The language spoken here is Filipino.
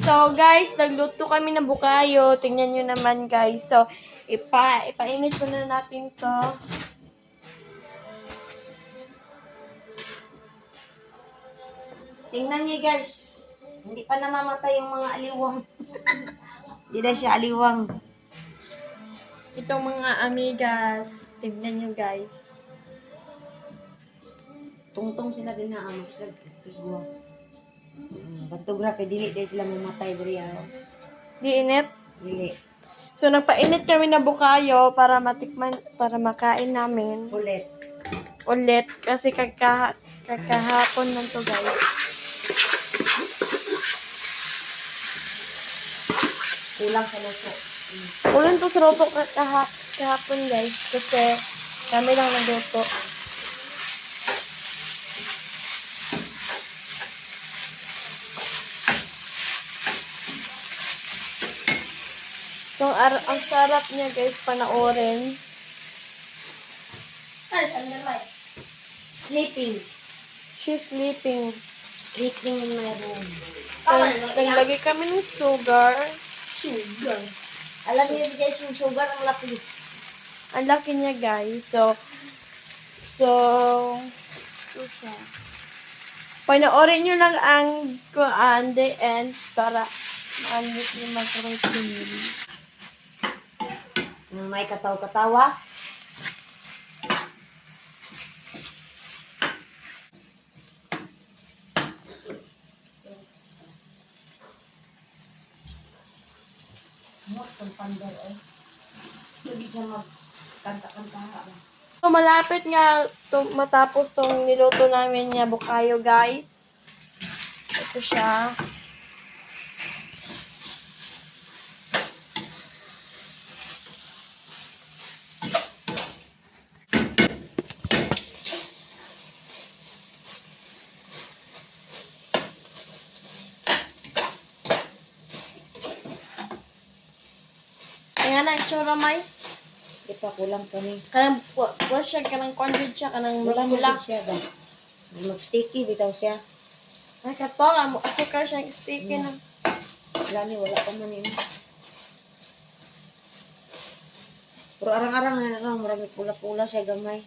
So, guys, nagluto kami ng bukayo. Tingnan nyo naman, guys. So, ipainit ko na natin to. Tingnan nyo, guys. Hindi pa namamatay yung mga aliwang. Hindi na siya aliwang. Itong mga amigas. Tingnan nyo, guys. Tungtong sila din na amok sa tigwa. Bantugra kay dili dahil sila mamatay diri araw. Di init? Dili. So, nagpainit kami na bukayo para matikman, para makain namin. Ulit. Kasi kakahapon lang to, guys. Kulang sa luto. Ulan to sa roto kahapon, guys. Kasi kami lang nagluto. So, ang sarap niya, guys, panoorin. Sleeping. She's sleeping. Sleeping in my room. Guys, naglagay kami ng sugar. Sugar. Alam niyo guys, yung sugar ang laki. Ang laki niya, guys. So, siya. Panoorin nyo lang ang the end para maalit nyo mag-routine. May kataw-katawa. Hindi siya magkanta-kanta. So, malapit nga matapos tong niluto namin niya bukayo, guys. Ito siya. Ayan na, itsura, May. Di pa kulang pa ni. Kanang, siya, kanang conjure siya, kanang Wala mo mula. siya ba? Mag-sticky bitaw siya. Ay, katong, asukar siya, sticky na. Wala ni, wala pa man yun. Pero arang-arang na lang, marami pula-pula siya gamay.